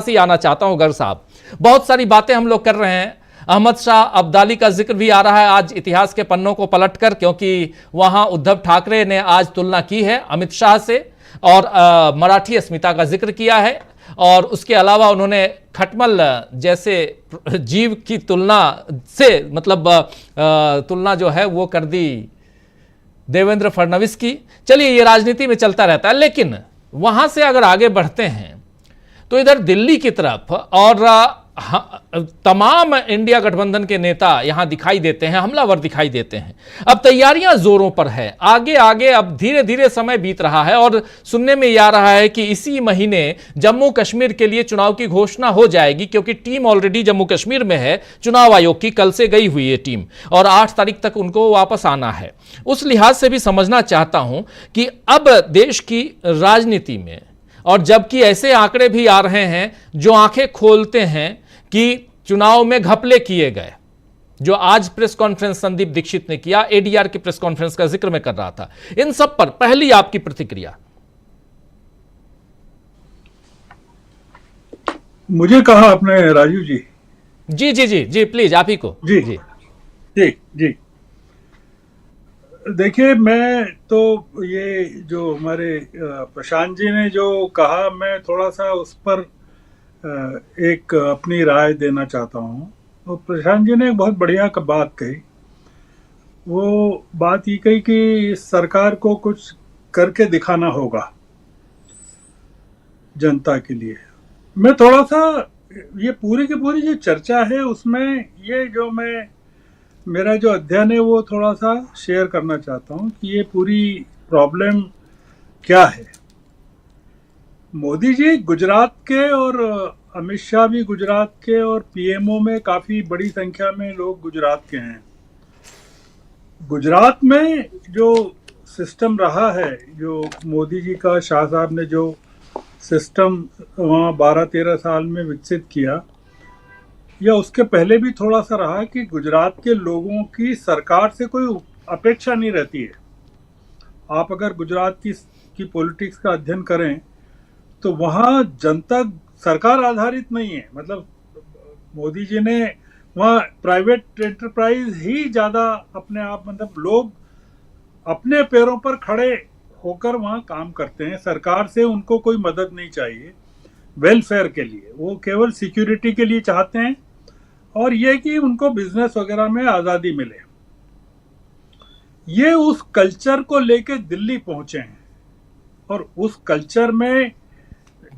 ही आना चाहता हूं गर साहब। बहुत सारी बातें हम लोग कर रहे हैं, अहमद शाह अब्दाली का जिक्र भी आ रहा है आज इतिहास के पन्नों को पलटकर, क्योंकि वहां उद्धव ठाकरे ने आज तुलना की है अमित शाह से और मराठी अस्मिता का जिक्र किया है, और उसके अलावा उन्होंने खटमल जैसे जीव की तुलना से मतलब तुलना जो है वो कर दी देवेंद्र फडणवीस की। चलिए ये राजनीति में चलता रहता है, लेकिन वहां से अगर आगे बढ़ते हैं तो इधर दिल्ली की तरफ और तमाम इंडिया गठबंधन के नेता यहां दिखाई देते हैं, हमलावर दिखाई देते हैं। अब तैयारियां जोरों पर है, आगे आगे अब धीरे धीरे समय बीत रहा है और सुनने में आ रहा है कि इसी महीने जम्मू कश्मीर के लिए चुनाव की घोषणा हो जाएगी, क्योंकि टीम ऑलरेडी जम्मू कश्मीर में है। चुनाव आयोग की कल से गई हुई है टीम और 8 तारीख तक उनको वापस आना है। उस लिहाज से भी समझना चाहता हूं कि अब देश की राजनीति में, और जबकि ऐसे आंकड़े भी आ रहे हैं जो आंखें खोलते हैं कि चुनाव में घपले किए गए, जो आज प्रेस कॉन्फ्रेंस संदीप दीक्षित ने किया, एडीआर की प्रेस कॉन्फ्रेंस का जिक्र मैं कर रहा था, इन सब पर पहली आपकी प्रतिक्रिया। मुझे कहा आपने राजीव जी? जी जी जी जी प्लीज आप ही को। जी जी जी जी देखिए, मैं तो ये जो हमारे प्रशांत जी ने जो कहा, मैं थोड़ा सा उस पर एक अपनी राय देना चाहता हूँ। तो प्रशांत जी ने एक बहुत बढ़िया बात कही। वो बात ये कही कि सरकार को कुछ करके दिखाना होगा जनता के लिए। मैं थोड़ा सा ये पूरी की पूरी जो चर्चा है उसमें ये जो मेरा जो अध्ययन है वो थोड़ा सा शेयर करना चाहता हूँ कि ये पूरी प्रॉब्लम क्या है। मोदी जी गुजरात के और अमित शाह भी गुजरात के, और पीएमओ में काफी बड़ी संख्या में लोग गुजरात के हैं। गुजरात में जो सिस्टम रहा है, जो मोदी जी का, शाह साहब ने जो सिस्टम वहाँ 12-13 साल में विकसित किया, या उसके पहले भी थोड़ा सा रहा कि गुजरात के लोगों की सरकार से कोई अपेक्षा नहीं रहती है। आप अगर गुजरात की पॉलिटिक्स का अध्ययन करें तो वहाँ जनता सरकार आधारित नहीं है। मतलब मोदी जी ने वहाँ प्राइवेट एंटरप्राइज ही ज़्यादा अपने आप, मतलब लोग अपने पैरों पर खड़े होकर वहाँ काम करते हैं। सरकार से उनको कोई मदद नहीं चाहिए वेलफेयर के लिए, वो केवल सिक्योरिटी के लिए चाहते हैं, और ये कि उनको बिजनेस वगैरह में आज़ादी मिले। ये उस कल्चर को लेके दिल्ली पहुंचे हैं, और उस कल्चर में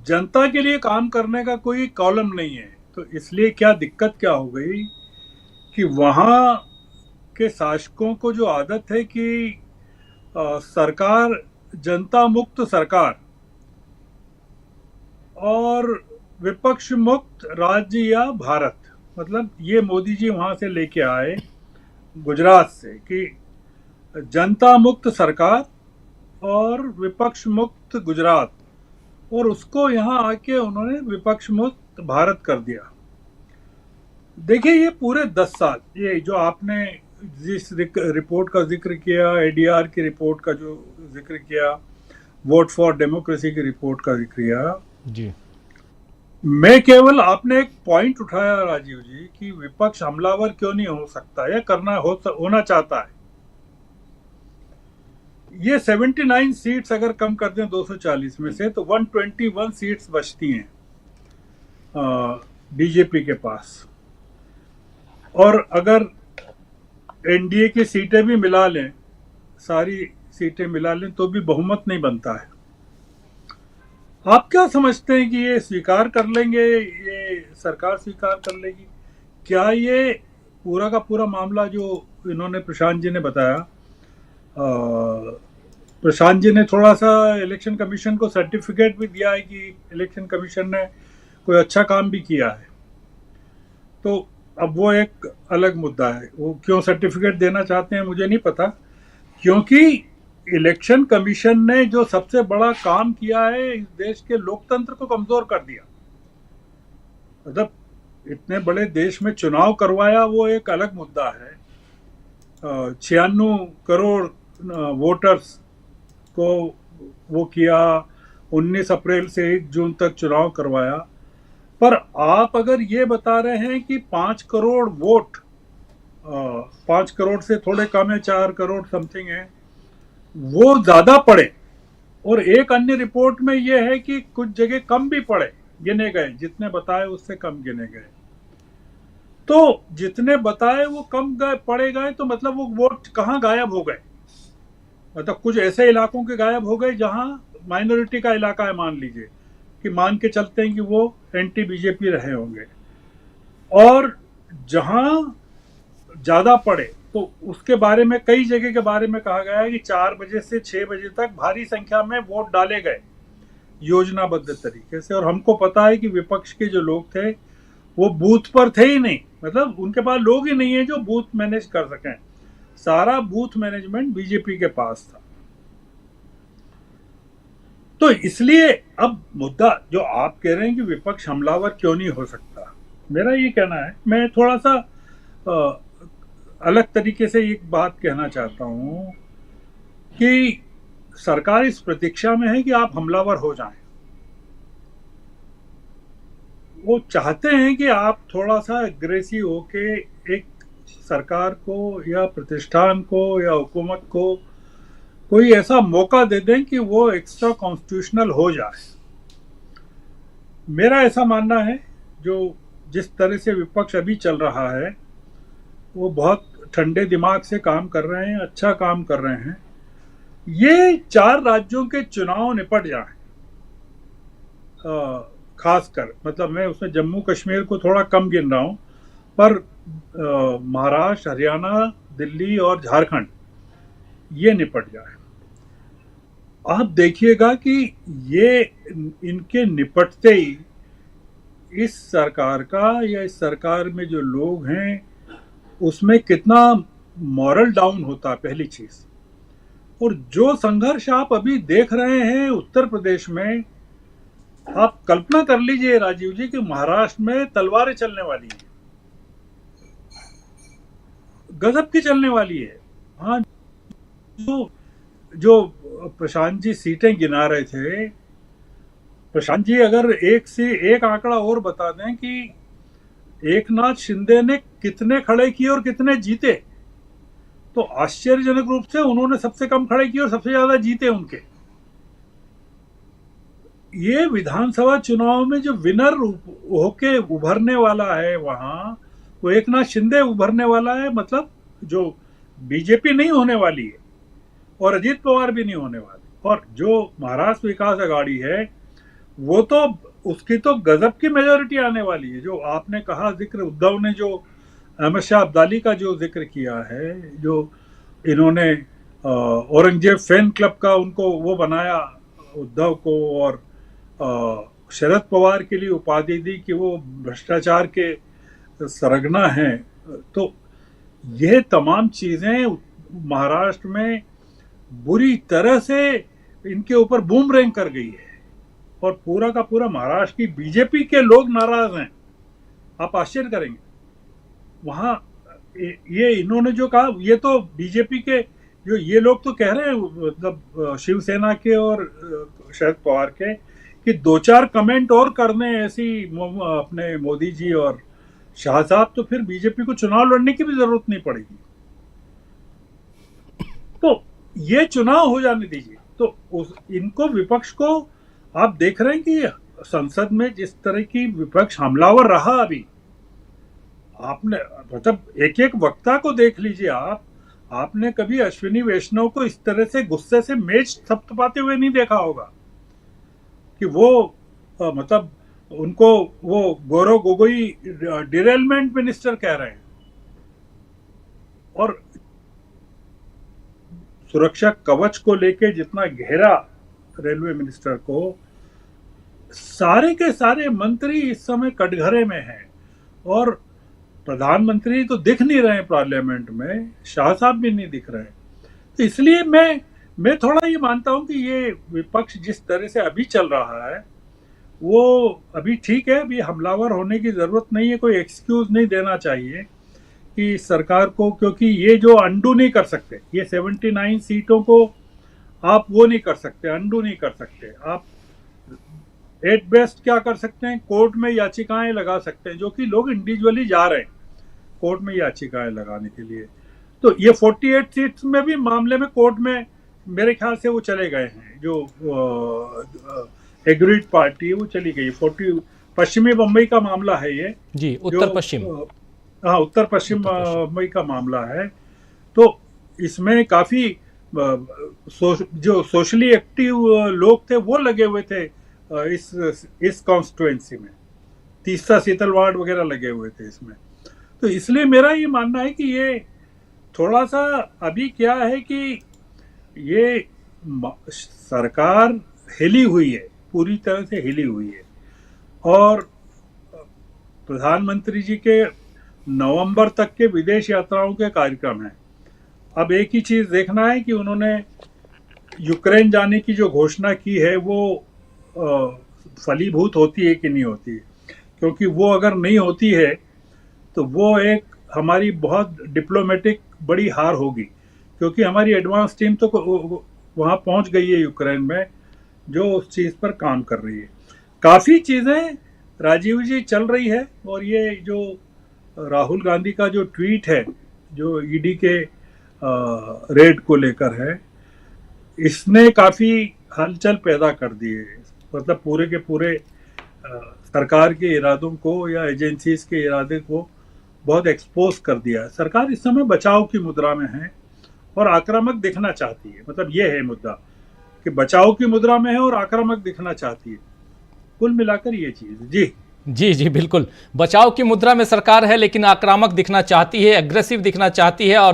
जनता के लिए काम करने का कोई कॉलम नहीं है। तो इसलिए क्या दिक्कत क्या हो गई कि वहाँ के शासकों को जो आदत है कि सरकार जनता मुक्त सरकार और विपक्ष मुक्त राज्य या भारत, मतलब ये मोदी जी वहाँ से लेके आए गुजरात से कि जनता मुक्त सरकार और विपक्ष मुक्त गुजरात, और उसको यहाँ आके उन्होंने विपक्ष मुक्त भारत कर दिया। देखिए, ये पूरे 10 साल, ये जो आपने जिस रिपोर्ट का जिक्र किया, एडीआर की रिपोर्ट का जो जिक्र किया, वोट फॉर डेमोक्रेसी की रिपोर्ट का जिक्र किया जी, मैं केवल आपने एक पॉइंट उठाया राजीव जी कि विपक्ष हमलावर क्यों नहीं हो सकता या होना चाहता है। ये 79 सीट्स अगर कम कर दें 240 में से, तो 121 सीट्स बचती हैं बीजेपी के पास। और अगर एनडीए की सीटें भी मिला लें, सारी सीटें मिला लें, तो भी बहुमत नहीं बनता है। आप क्या समझते हैं कि ये स्वीकार कर लेंगे, ये सरकार स्वीकार कर लेगी क्या? ये पूरा का पूरा मामला जो इन्होंने प्रशांत जी ने बताया, प्रशांत जी ने थोड़ा सा इलेक्शन कमीशन को सर्टिफिकेट भी दिया है कि इलेक्शन कमीशन ने कोई अच्छा काम भी किया है। तो अब वो एक अलग मुद्दा है, वो क्यों सर्टिफिकेट देना चाहते हैं मुझे नहीं पता, क्योंकि इलेक्शन कमीशन ने जो सबसे बड़ा काम किया है, इस देश के लोकतंत्र को कमजोर कर दिया। मतलब इतने बड़े देश में चुनाव करवाया, वो एक अलग मुद्दा है। 96 करोड़ वोटर्स को वो किया, 19 अप्रैल से 1 जून तक चुनाव करवाया। पर आप अगर ये बता रहे हैं कि 5 करोड़ वोट, 5 करोड़ से थोड़े कम है, 4 करोड़ समथिंग है, वो ज्यादा पड़े, और एक अन्य रिपोर्ट में यह है कि कुछ जगह कम भी पड़े, गिने गए, जितने बताए उससे कम गिने गए, तो जितने बताए वो कम पड़े गए, तो मतलब वो वोट कहाँ गायब हो गए? मतलब कुछ ऐसे इलाकों के गायब हो गए जहां माइनॉरिटी का इलाका है, मान लीजिए कि मान के चलते हैं कि वो एंटी बीजेपी रहे होंगे, और जहां ज्यादा पड़े तो उसके बारे में, कई जगह के बारे में कहा गया है कि 4 बजे से 6 बजे तक भारी संख्या में वोट डाले गए योजनाबद्ध तरीके से, और हमको पता है कि विपक्ष के जो लोग थे वो बूथ पर थे ही नहीं, मतलब उनके पास लोग ही नहीं है जो बूथ मैनेज कर सकें, सारा बूथ मैनेजमेंट बीजेपी के पास था। तो इसलिए अब मुद्दा जो आप कह रहे हैं कि विपक्ष हमलावर क्यों नहीं हो सकता, मेरा ये कहना है, मैं थोड़ा सा अलग तरीके से एक बात कहना चाहता हूं कि सरकार इस प्रतीक्षा में है कि आप हमलावर हो जाएं। वो चाहते हैं कि आप थोड़ा सा एग्रेसिव होके एक सरकार को या प्रतिष्ठान को या हुकूमत को कोई ऐसा मौका दे दें कि वो एक्स्ट्रा कॉन्स्टिट्यूशनल हो जाए। मेरा ऐसा मानना है, जो जिस तरह से विपक्ष अभी चल रहा है वो बहुत ठंडे दिमाग से काम कर रहे हैं, अच्छा काम कर रहे हैं। ये 4 राज्यों के चुनाव निपट जाएं, खासकर, मतलब मैं उसमें जम्मू कश्मीर को थोड़ा कम गिन रहा हूं, पर महाराष्ट्र, हरियाणा, दिल्ली और झारखंड ये निपट जाए, आप देखिएगा कि ये इनके निपटते ही इस सरकार का या इस सरकार में जो लोग हैं उसमें कितना मॉरल डाउन होता है, पहली चीज। और जो संघर्ष आप अभी देख रहे हैं उत्तर प्रदेश में, आप कल्पना कर लीजिए राजीव जी कि महाराष्ट्र में तलवारें चलने वाली है, गजब की चलने वाली है। हाँ, जो प्रशांत जी सीटें गिना रहे थे, प्रशांत जी अगर एक से एक आंकड़ा और बता दें कि एकनाथ शिंदे ने कितने खड़े किए और कितने जीते, तो आश्चर्यजनक रूप से उन्होंने सबसे कम खड़े किए और सबसे ज्यादा जीते उनके। ये विधानसभा चुनाव में जो विनर होके उभरने वाला है वहां, वो एकनाथ शिंदे उभरने वाला है, मतलब जो बीजेपी नहीं होने वाली है और अजीत पवार भी नहीं होने वाले। और जो महाराष्ट्र विकास आघाड़ी है वो तो, उसकी तो गजब की मेजोरिटी आने वाली है। जो आपने कहा जिक्र, उद्धव ने जो अहमद शाह अब्दाली का जो जिक्र किया है, जो इन्होंने औरंगजेब फैन क्लब का उनको वो बनाया उद्धव को, और शरद पवार के लिए उपाधि दी कि वो भ्रष्टाचार के सरगना हैं, तो ये तमाम चीजें महाराष्ट्र में बुरी तरह से इनके ऊपर बूमरैंग कर गई है, और पूरा का पूरा महाराष्ट्र की बीजेपी के लोग नाराज हैं। आप आश्चर्य करेंगे, वहां ये इन्होंने जो कहा, ये तो बीजेपी के जो ये लोग तो कह रहे हैं, मतलब शिवसेना के और शरद पवार के, कि 2-4 कमेंट और करने ऐसी अपने मोदी जी और शाह साहब, तो फिर बीजेपी को चुनाव लड़ने की भी जरूरत नहीं पड़ेगी। तो ये चुनाव हो जाने दीजिए। तो इनको, विपक्ष को आप देख रहे हैं कि संसद में जिस तरह की विपक्ष हमलावर रहा, अभी आपने, मतलब एक एक वक्ता को देख लीजिए आप, आपने कभी अश्विनी वैष्णव को इस तरह से गुस्से से मेज थपथपाते हुए नहीं देखा होगा कि वो मतलब उनको वो गौरव गोगोई डिरेलमेंट मिनिस्टर कह रहे हैं, और सुरक्षा कवच को लेके जितना घेरा रेलवे मिनिस्टर को, सारे के सारे मंत्री इस समय कटघरे में हैं, और प्रधानमंत्री तो दिख नहीं रहे पार्लियामेंट में, शाह साहब भी नहीं दिख रहे। तो इसलिए मैं थोड़ा ये मानता हूं कि ये विपक्ष जिस तरह से अभी चल रहा है वो अभी ठीक है, अभी हमलावर होने की जरूरत नहीं है, कोई एक्सक्यूज नहीं देना चाहिए कि सरकार को, क्योंकि ये जो अंडू नहीं कर सकते, ये 79 सीटों को आप वो नहीं कर सकते, अंडू नहीं कर सकते। आप एट बेस्ट क्या कर सकते हैं, कोर्ट में याचिकाएं लगा सकते हैं, जो कि लोग इंडिविजुअली जा रहे हैं कोर्ट में याचिकाएं लगाने के लिए। तो ये 48 सीट्स में भी मामले में कोर्ट में मेरे ख्याल से वो चले गए हैं, जो एग्रीड पार्टी है वो चली गई। 40 पश्चिमी बम्बई का मामला है ये जी, उत्तर पश्चिम। हाँ, उत्तर पश्चिम बम्बई का मामला है। तो इसमें काफी जो सोशली एक्टिव लोग थे वो लगे हुए थे इस कॉन्स्टिट्यूएंसी में, तीसरा शीतल वार्ड वगैरह लगे हुए थे इसमें। तो इसलिए मेरा ये मानना है कि ये थोड़ा सा अभी क्या है कि ये सरकार हिली हुई है, पूरी तरह से हिली हुई है, और प्रधानमंत्री जी के नवंबर तक के विदेश यात्राओं के कार्यक्रम हैं। अब एक ही चीज देखना है कि उन्होंने यूक्रेन जाने की जो घोषणा की है वो फलीभूत होती है कि नहीं होती है, क्योंकि वो अगर नहीं होती है तो वो एक हमारी बहुत डिप्लोमेटिक बड़ी हार होगी, क्योंकि हमारी एडवांस टीम तो वहाँ पहुँच गई है यूक्रेन में, जो उस चीज़ पर काम कर रही है। काफ़ी चीज़ें राजीव जी चल रही है। और ये जो राहुल गांधी का जो ट्वीट है जो ईडी के रेड को लेकर है, इसने काफ़ी हलचल पैदा कर दी है। मतलब पूरे के पूरे सरकार के इरादों को या एजेंसीज के इरादे को बहुत एक्सपोज कर दिया है। सरकार इस समय बचाव की मुद्रा में है और आक्रामक दिखना चाहती है। मतलब ये है मुद्दा कि बचाव की मुद्रा में है और आक्रामक दिखना चाहती है। कुल मिलाकर ये चीज। जी जी जी बिल्कुल, बचाव की मुद्रा में सरकार है लेकिन आक्रामक दिखना चाहती है, एग्रेसिव दिखना चाहती है, और